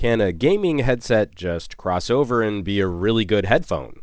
Can a gaming headset just cross over and be a really good headphone?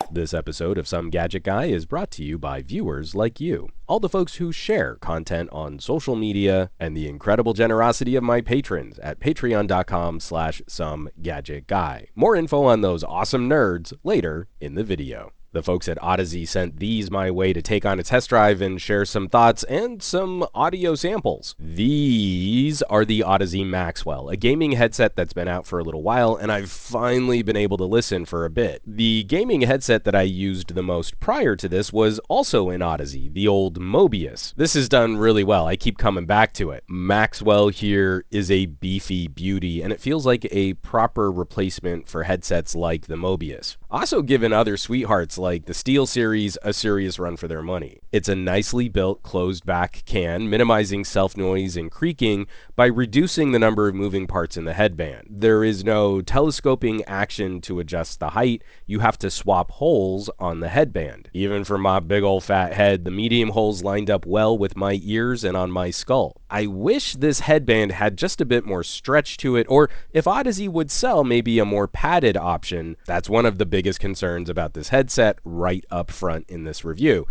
This episode of Some Gadget Guy is brought to you by viewers like you, all the folks who share content on social media, and the incredible generosity of my patrons at patreon.com/SomeGadgetGuy. More info on those awesome nerds later in the video. The folks at Audeze sent these my way to take on a test drive and share some thoughts and some audio samples. These are the Audeze Maxwell, a gaming headset that's been out for a little while, and I've finally been able to listen for a bit. The gaming headset that I used the most prior to this was also in Audeze, the old Mobius. This has done really well. I keep coming back to it. Maxwell here is a beefy beauty, and it feels like a proper replacement for headsets like the Mobius. Also given other sweethearts like the Steel series a serious run for their money. It's a nicely built closed back can, minimizing self-noise and creaking by reducing the number of moving parts in the headband. There is no telescoping action to adjust the height. You have to swap holes on the headband. Even for my big old fat head, the medium holes lined up well with my ears and on my skull. I wish this headband had just a bit more stretch to it, or if Audeze would sell maybe a more padded option. That's one of the biggest concerns about this headset right up front in this review.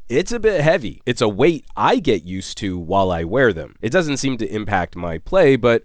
It's a bit heavy. It's a weight I get used to while I wear them. It doesn't seem to impact my play, but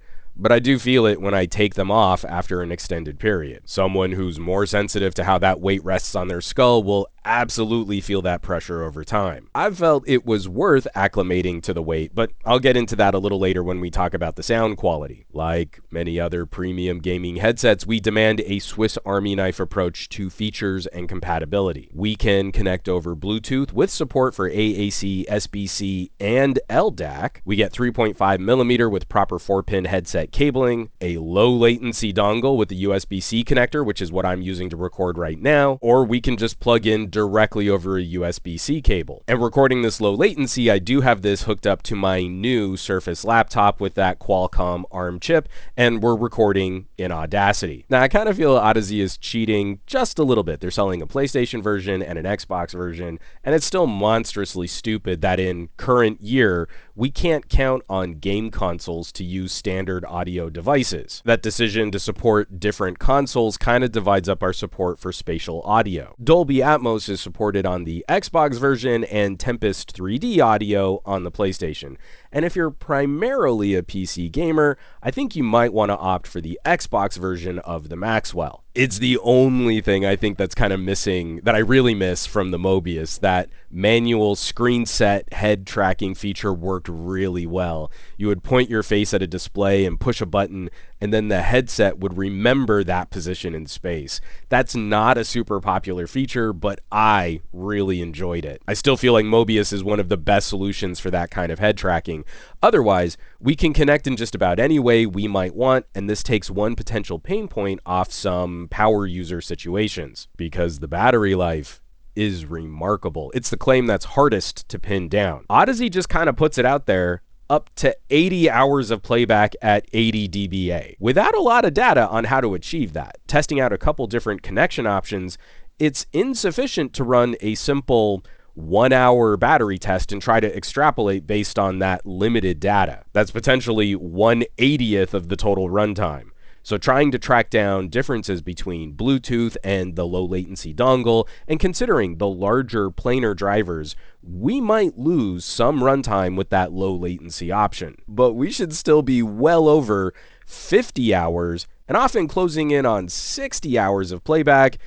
I do feel it when I take them off after an extended period. Someone who's more sensitive to how that weight rests on their skull will absolutely feel that pressure over time. I've felt it was worth acclimating to the weight, but I'll get into that a little later when we talk about the sound quality. Like many other premium gaming headsets, we demand a Swiss Army knife approach to features and compatibility. We can connect over Bluetooth with support for AAC, SBC, and LDAC. We get 3.5mm with proper 4-pin headset cabling, a low latency dongle with the USB-C connector, which is what I'm using to record right now, or we can just plug in directly over a USB-C cable. And recording this low latency, I do have this hooked up to my new Surface laptop with that Qualcomm ARM chip, and we're recording in Audacity. Now, I kind of feel Audeze is cheating just a little bit. They're selling a PlayStation version and an Xbox version, and it's still monstrously stupid that in current year, we can't count on game consoles to use standard audio devices. That decision to support different consoles kind of divides up our support for spatial audio. Dolby Atmos is supported on the Xbox version and Tempest 3D audio on the PlayStation. And if you're primarily a PC gamer, I think you might want to opt for the Xbox version of the Maxwell. It's the only thing I think that's kind of missing, that I really miss from the Mobius. That manual screen set head tracking feature worked really well. You would point your face at a display and push a button, and then the headset would remember that position in space. That's not a super popular feature, but I really enjoyed it. I still feel like Mobius is one of the best solutions for that kind of head tracking. Otherwise, we can connect in just about any way we might want, and this takes one potential pain point off some power user situations, because the battery life is remarkable. It's the claim that's hardest to pin down. Audeze just kind of puts it out there, up to 80 hours of playback at 80 dBA, without a lot of data on how to achieve that. Testing out a couple different connection options, it's insufficient to run a simple 1-hour battery test and try to extrapolate based on that limited data. That's potentially 1/80th of the total runtime. So trying to track down differences between Bluetooth and the low latency dongle, and considering the larger planar drivers, we might lose some runtime with that low latency option. But we should still be well over 50 hours, and often closing in on 60 hours of playback,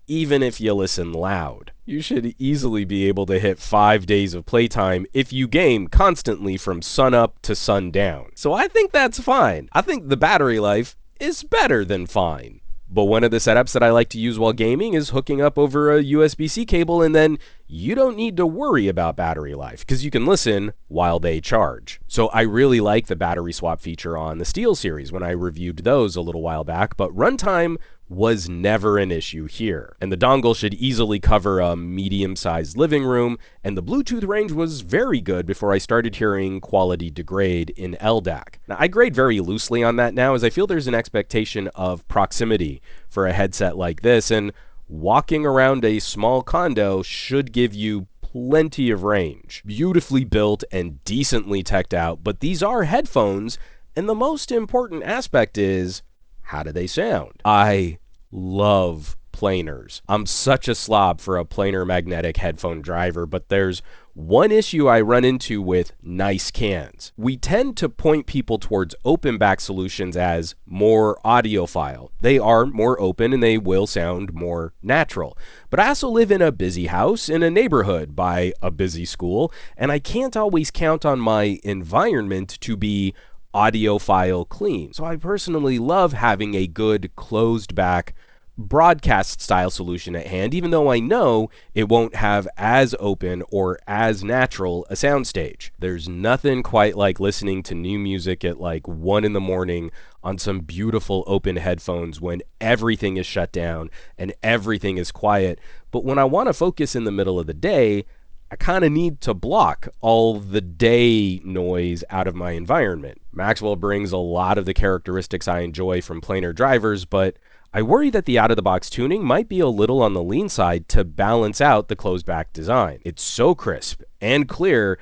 even if you listen loud. You should easily be able to hit 5 days of playtime if you game constantly from sunup to sundown. So I think that's fine. I think the battery life is better than fine. But one of the setups that I like to use while gaming is hooking up over a USB-C cable, and then you don't need to worry about battery life because you can listen while they charge. So I really like the battery swap feature on the Steel series when I reviewed those a little while back, but runtime was never an issue here. And the dongle should easily cover a medium-sized living room, and the Bluetooth range was very good before I started hearing quality degrade in LDAC. Now, I grade very loosely on that now, as I feel there's an expectation of proximity for a headset like this, and walking around a small condo should give you plenty of range. Beautifully built and decently teched out, but these are headphones, and the most important aspect is, how do they sound? I love planers. I'm such a slob for a planar magnetic headphone driver, but there's one issue I run into with nice cans. We tend to point people towards open back solutions as more audiophile. They are more open and they will sound more natural. But I also live in a busy house in a neighborhood by a busy school, and I can't always count on my environment to be audiophile clean. So I personally love having a good closed back broadcast style solution at hand, even though I know it won't have as open or as natural a soundstage. There's nothing quite like listening to new music at like 1 in the morning on some beautiful open headphones when everything is shut down and everything is quiet. But when I want to focus in the middle of the day, I kind of need to block all the day noise out of my environment. Maxwell brings a lot of the characteristics I enjoy from planar drivers, but I worry that the out-of-the-box tuning might be a little on the lean side to balance out the closed-back design. It's so crisp and clear,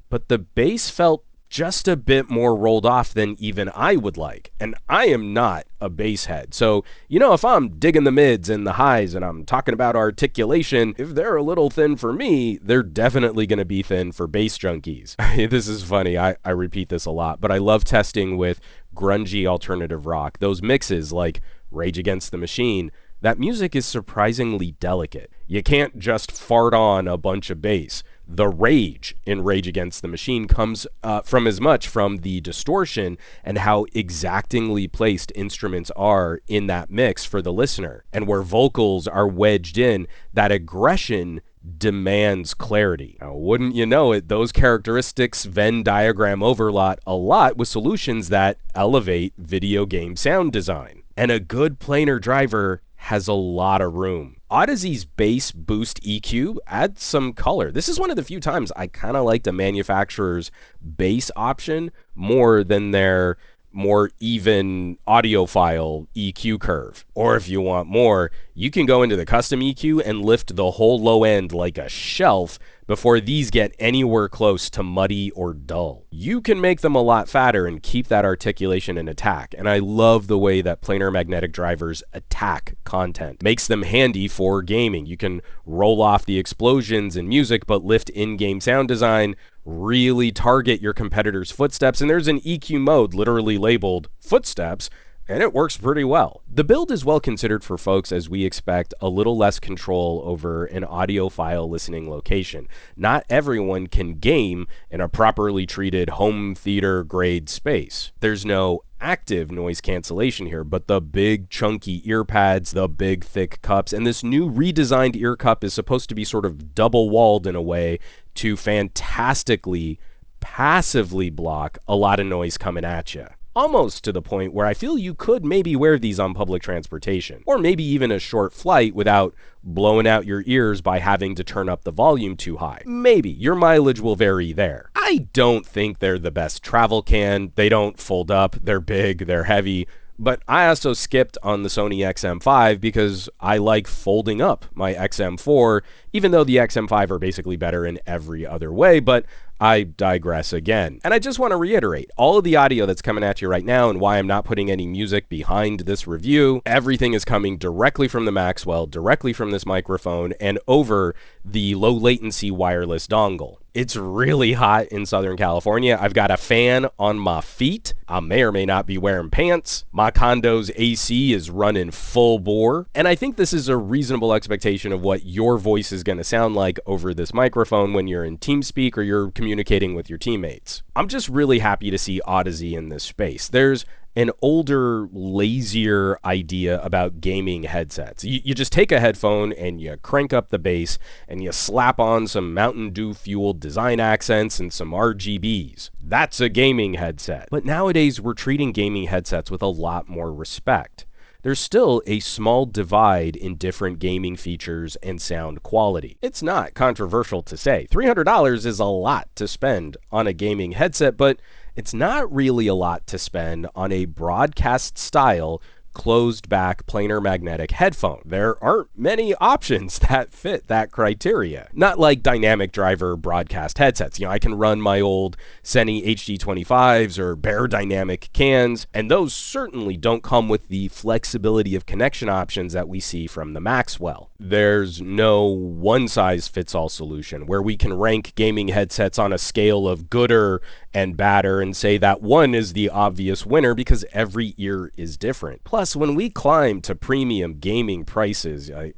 but the bass felt just a bit more rolled off than even I would like. And I am not a bass head. So, if I'm digging the mids and the highs and I'm talking about articulation, if they're a little thin for me, they're definitely going to be thin for bass junkies. This is funny. I repeat this a lot, but I love testing with grungy alternative rock. Those mixes like Rage Against the Machine, that music is surprisingly delicate. You can't just fart on a bunch of bass. The rage in Rage Against the Machine comes from as much from the distortion and how exactingly placed instruments are in that mix for the listener. And where vocals are wedged in, that aggression demands clarity. Now, wouldn't you know it, those characteristics Venn diagram overlap a lot with solutions that elevate video game sound design. And a good planar driver has a lot of room. Audeze's bass boost EQ adds some color. This is one of the few times I kind of like the manufacturer's bass option more than their more even audiophile EQ curve. Or if you want more, you can go into the custom EQ and lift the whole low end like a shelf before these get anywhere close to muddy or dull. You can make them a lot fatter and keep that articulation in attack, and I love the way that planar magnetic drivers attack content. Makes them handy for gaming. You can roll off the explosions in music, but lift in-game sound design, really target your competitor's footsteps, and there's an EQ mode literally labeled footsteps, and it works pretty well. The build is well considered for folks as we expect a little less control over an audiophile listening location. Not everyone can game in a properly treated home theater grade space. There's no active noise cancellation here, but the big chunky ear pads, the big thick cups, and this new redesigned ear cup is supposed to be sort of double walled in a way to fantastically passively block a lot of noise coming at you. Almost to the point where I feel you could maybe wear these on public transportation, or maybe even a short flight without blowing out your ears by having to turn up the volume too high. Maybe. Your mileage will vary there. I don't think they're the best travel can. They don't fold up. They're big. They're heavy. But I also skipped on the Sony XM5 because I like folding up my XM4, even though the XM5 are basically better in every other way, but I digress again. And I just want to reiterate, all of the audio that's coming at you right now and why I'm not putting any music behind this review, everything is coming directly from the Maxwell, directly from this microphone, and over the low latency wireless dongle. It's really hot in Southern California. I've got a fan on my feet. I may or may not be wearing pants. My condo's AC is running full bore. And I think this is a reasonable expectation of what your voice is going to sound like over this microphone when you're in TeamSpeak or you're communicating with your teammates. I'm just really happy to see Audeze in this space. There's an older, lazier idea about gaming headsets. You just take a headphone and you crank up the bass and you slap on some Mountain Dew fueled design accents and some RGBs. That's a gaming headset. But nowadays we're treating gaming headsets with a lot more respect. There's still a small divide in different gaming features and sound quality. It's not controversial to say $300 is a lot to spend on a gaming headset, but it's not really a lot to spend on a broadcast style, closed back planar magnetic headphone. There aren't many options that fit that criteria. Not like dynamic driver broadcast headsets. I can run my old Sony HD25s or Bare Dynamic cans, and those certainly don't come with the flexibility of connection options that we see from the Maxwell. There's no one-size-fits-all solution where we can rank gaming headsets on a scale of gooder and badder and say that one is the obvious winner, because every ear is different. Plus, when we climb to premium gaming prices, I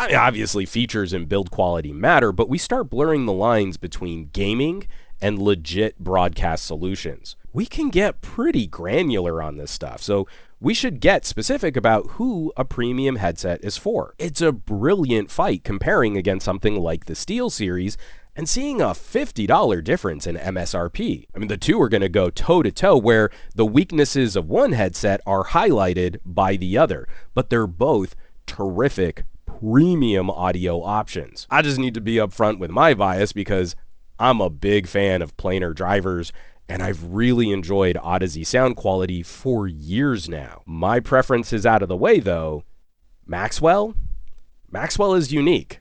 mean, obviously features and build quality matter, but we start blurring the lines between gaming and legit broadcast solutions. We can get pretty granular on this stuff, so we should get specific about who a premium headset is for. It's a brilliant fight comparing against something like the SteelSeries and seeing a $50 difference in MSRP. I mean, the two are going to go toe-to-toe, where the weaknesses of one headset are highlighted by the other, but they're both terrific premium audio options. I just need to be upfront with my bias because I'm a big fan of planar drivers, and I've really enjoyed Audeze sound quality for years now. My preference is out of the way, though. Maxwell is unique.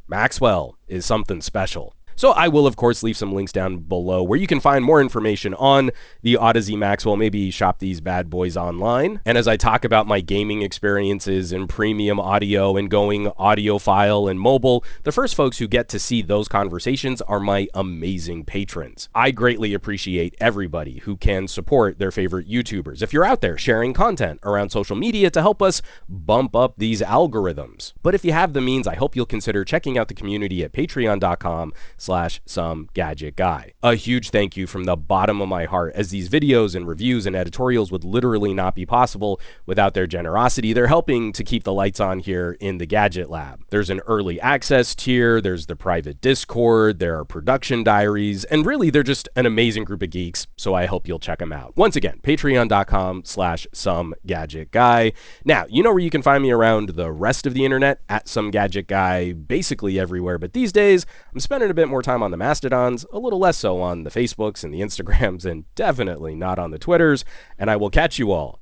Maxwell is something special. So I will, of course, leave some links down below where you can find more information on the Audeze Maxwell. Maybe shop these bad boys online. And as I talk about my gaming experiences in premium audio and going audiophile and mobile, the first folks who get to see those conversations are my amazing patrons. I greatly appreciate everybody who can support their favorite YouTubers. If you're out there sharing content around social media to help us bump up these algorithms. But if you have the means, I hope you'll consider checking out the community at patreon.com/SomeGadgetGuy. A huge thank you from the bottom of my heart, as these videos and reviews and editorials would literally not be possible without their generosity. They're helping to keep the lights on here in the Gadget Lab. There's an early access tier, there's the private Discord, there are production diaries, and really they're just an amazing group of geeks, so I hope you'll check them out. Once again, patreon.com/SomeGadgetGuy. Now, you know where you can find me around the rest of the internet, at SomeGadgetGuy, basically everywhere, but these days I'm spending a bit more time on the Mastodons, a little less so on the Facebooks and the Instagrams, and definitely not on the Twitters, and I will catch you all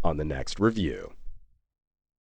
on the next review.